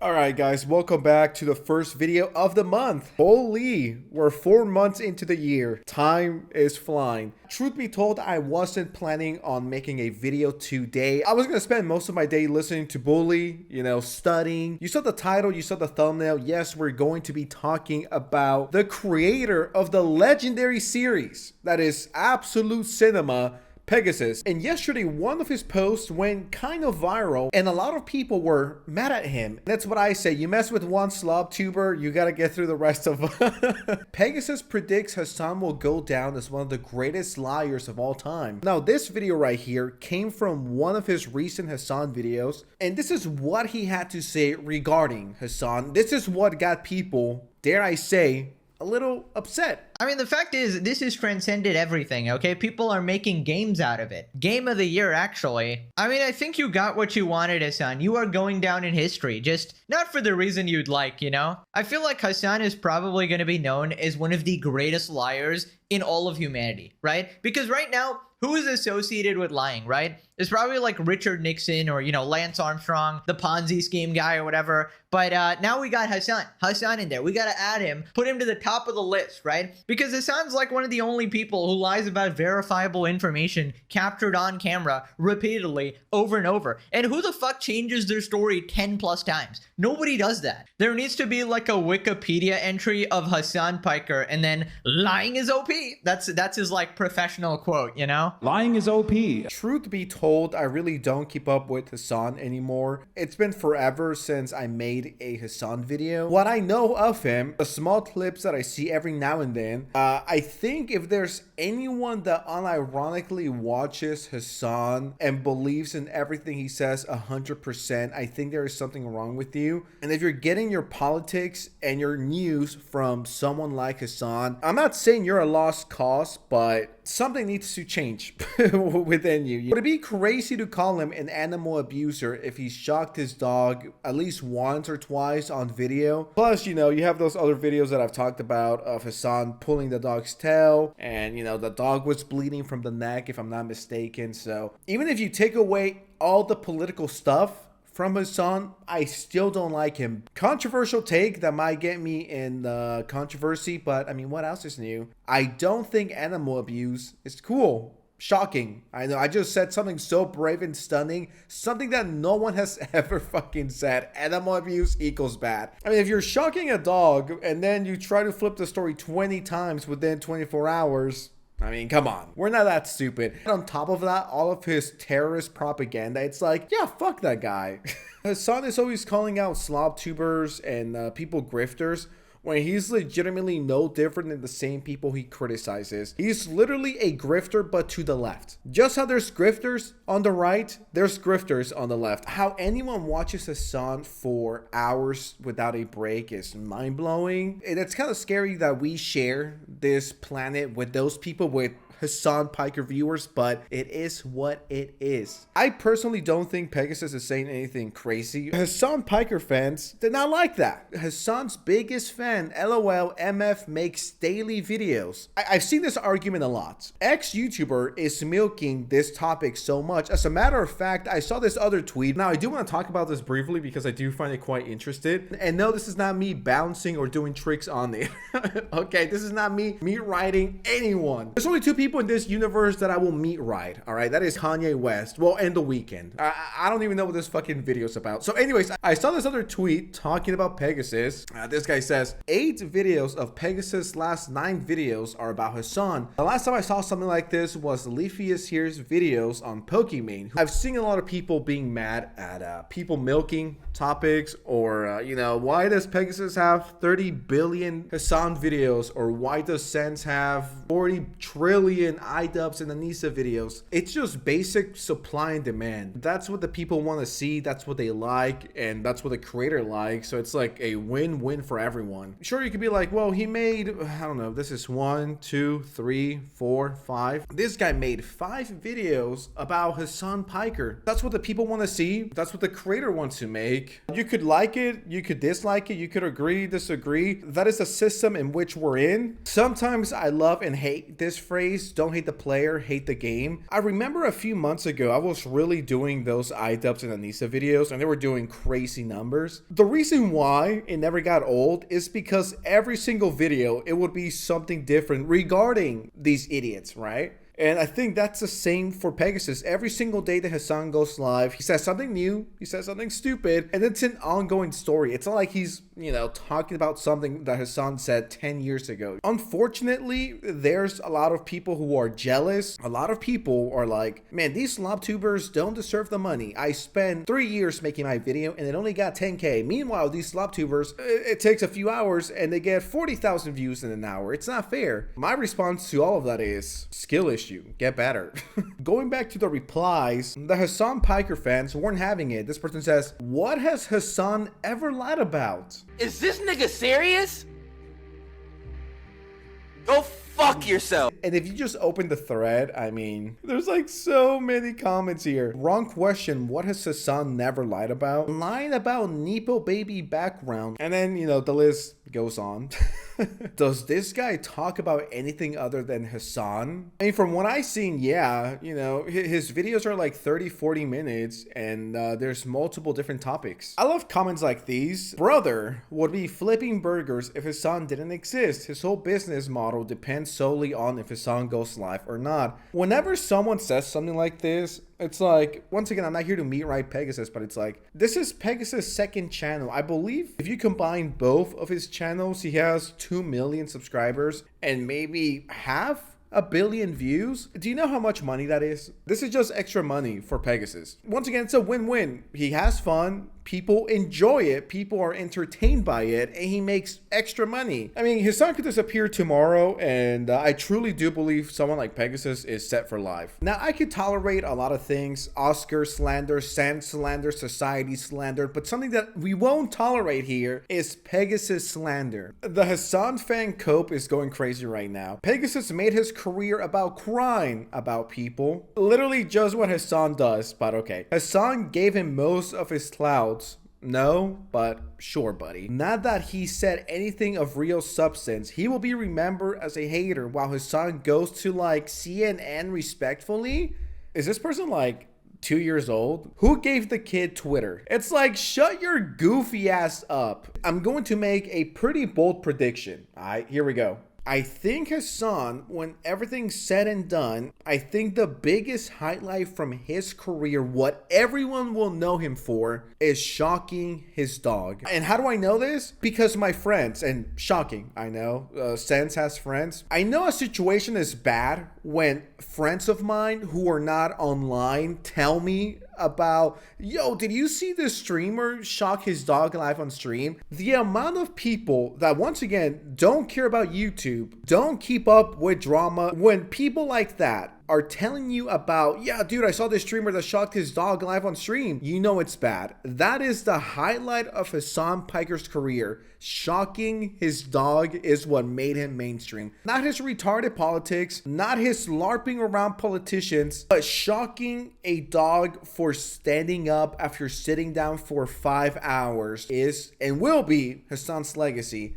Alright guys, welcome back to the first video of the month. Holy, we're 4 months into the year. Time is flying. Truth be told, I wasn't planning on making a video today. I was gonna spend most of my day listening to Bully, studying. You saw the title, you saw the thumbnail. Yes, we're going to be talking about the creator of the legendary series that is absolute cinema, Pegasus. And yesterday, one of his posts went kind of viral and a lot of people were mad at him. That's what I say. You mess with one slob tuber, you gotta get through the rest of them. Pegasus predicts Hasan will go down as one of the greatest liars of all time. Now, this video right here came from one of his recent Hasan videos, and this is what he had to say regarding Hasan. This is what got people, dare I say, a little upset. I mean, the fact is, this has transcended everything, okay? People are making games out of it. Game of the year, actually. I mean, I think you got what you wanted, Hasan. You are going down in history, just not for the reason you'd like, I feel like Hasan is probably going to be known as one of the greatest liars in all of humanity, right? Because right now, who is associated with lying, right? It's probably like Richard Nixon or, Lance Armstrong, the Ponzi scheme guy or whatever. But now we got Hasan in there. We got to add him, put him to the top of the list, right? Because Hasan's like one of the only people who lies about verifiable information captured on camera repeatedly over and over. And who the fuck changes their story 10 plus times? Nobody does that. There needs to be like a Wikipedia entry of Hasan Piker and then lying is OP. That's his like professional quote, Lying is OP. Truth be told, I really don't keep up with Hasan anymore. It's been forever since I made a Hasan video. What I know of him, the small clips that I see every now and then, I think if there's anyone that unironically watches Hasan and believes in everything he says 100%, I think there is something wrong with you. And if you're getting your politics and your news from someone like Hasan, I'm not saying you're a lost cause, but something needs to change within you. Would it be crazy to call him an animal abuser if he shocked his dog at least once or twice on video? Plus, you have those other videos that I've talked about of Hasan pulling the dog's tail, and the dog was bleeding from the neck, if I'm not mistaken. So even if you take away all the political stuff from Hasan, I still don't like him. Controversial take that might get me in controversy, but I mean, what else is new? I don't think animal abuse is cool. Shocking. I know I just said something so brave and stunning, something that no one has ever fucking said. Animal abuse equals bad. I mean, if you're shocking a dog and then you try to flip the story 20 times within 24 hours, I mean, come on. We're not that stupid. And on top of that, all of his terrorist propaganda, it's like, yeah, fuck that guy. Hasan is always calling out slob tubers and people grifters, when he's legitimately no different than the same people he criticizes. He's literally a grifter, but to the left. Just how there's grifters on the right, there's grifters on the left. How anyone watches Hasan for hours without a break is mind-blowing. And it's kind of scary that we share this planet with those people with Hasan Piker viewers, but it is what it is. I personally don't think Pegasus is saying anything crazy. Hasan Piker fans did not like that. Hasan's biggest fan, LOL MF, makes daily videos. I've seen this argument a lot. Ex-YouTuber is milking this topic so much. As a matter of fact, I saw this other tweet. Now, I do want to talk about this briefly because I do find it quite interesting. And no, this is not me bouncing or doing tricks on it. Okay, this is not me writing anyone. There's only two people in this universe that I will meet right, all right? That is Kanye West, well, and The Weeknd. I don't even know what this fucking video is about. So anyways, I saw this other tweet talking about Pegasus. This guy says, 8 videos of Pegasus' last 9 videos are about Hasan. The last time I saw something like this was Leafius here's videos on Pokimane. I've seen a lot of people being mad at people milking topics, or why does Pegasus have 30 billion Hasan videos, or why does Sense have 40 trillion iDubbbz and Anissa videos? It's just basic supply and demand. That's what the people want to see, that's what they like, and that's what the creator likes. So it's like a win-win for everyone. Sure, you could be like, well, he made, I don't know, this is 1, 2, 3, 4, 5. This guy made 5 videos about Hasan Piker. That's what the people want to see. That's what the creator wants to make. You could like it, you could dislike it, you could agree, disagree. That is the system in which we're in. Sometimes I love and hate this phrase phrase, don't hate the player, hate the game. I remember a few months ago, I was really doing those iDubbbz and Anissa videos, and they were doing crazy numbers. The reason why it never got old is because every single video, it would be something different regarding these idiots, right? And I think that's the same for Pegasus. Every single day that Hasan goes live, he says something new, he says something stupid, and it's an ongoing story. It's not like he's, talking about something that Hasan said 10 years ago. Unfortunately, there's a lot of people who are jealous. A lot of people are like, man, these slobtubers don't deserve the money. I spent 3 years making my video and it only got 10K. Meanwhile, these slobtubers, it takes a few hours and they get 40,000 views in an hour. It's not fair. My response to all of that is skill issue. Get better. Going back to the replies, the Hasan Piker fans weren't having it. This person says, what has Hasan ever lied about? Is this nigga serious? Go fuck yourself. And if you just open the thread, I mean, there's like so many comments here. Wrong question. What has Hasan never lied about? Lying about Nepo baby background. And then, the list goes on. Does this guy talk about anything other than Hasan? I mean, from what I've seen, yeah, his videos are like 30-40 minutes and there's multiple different topics. I love comments like these. Brother would be flipping burgers if Hasan didn't exist. His whole business model depends solely on if Hasan goes live or not. Whenever someone says something like this, it's like, once again, I'm not here to meet right Pegasus, but it's like, this is Pegasus' second channel. I believe if you combine both of his channels, he has 2 million subscribers and maybe half a billion views. Do you know how much money that is? This is just extra money for Pegasus. Once again, it's a win-win. He has fun. People enjoy it. People are entertained by it, and he makes extra money. I mean, his son could disappear tomorrow, and I truly do believe someone like Pegasus is set for life. Now, I could tolerate a lot of things: Oscar slander, Sand slander, society slander, but something that we won't tolerate here is Pegasus slander. The Hasan fan cope is going crazy right now. Pegasus made his career about crying about people. Literally just what Hasan does, but okay. Hasan gave him most of his clout. No, but sure, buddy. Not that he said anything of real substance. He will be remembered as a hater while Hasan goes to like CNN respectfully. Is this person like 2 years old? Who gave the kid Twitter? It's like, shut your goofy ass up. I'm going to make a pretty bold prediction. All right, here we go. I think Hasan, when everything's said and done, I think the biggest highlight from his career, what everyone will know him for, is shocking his dog. And how do I know this? Because my friends, and shocking, I know, Sense has friends. I know a situation is bad when friends of mine who are not online tell me about, yo, did you see this streamer shock his dog live on stream? The amount of people that, once again, don't care about YouTube, don't keep up with drama, when people like that are telling you about, yeah, dude, I saw this streamer that shocked his dog live on stream, you know it's bad. That is the highlight of Hasan Piker's career. Shocking his dog is what made him mainstream. Not his retarded politics, not his LARPing around politicians, but shocking a dog for standing up after sitting down for 5 hours is and will be Hasan's legacy.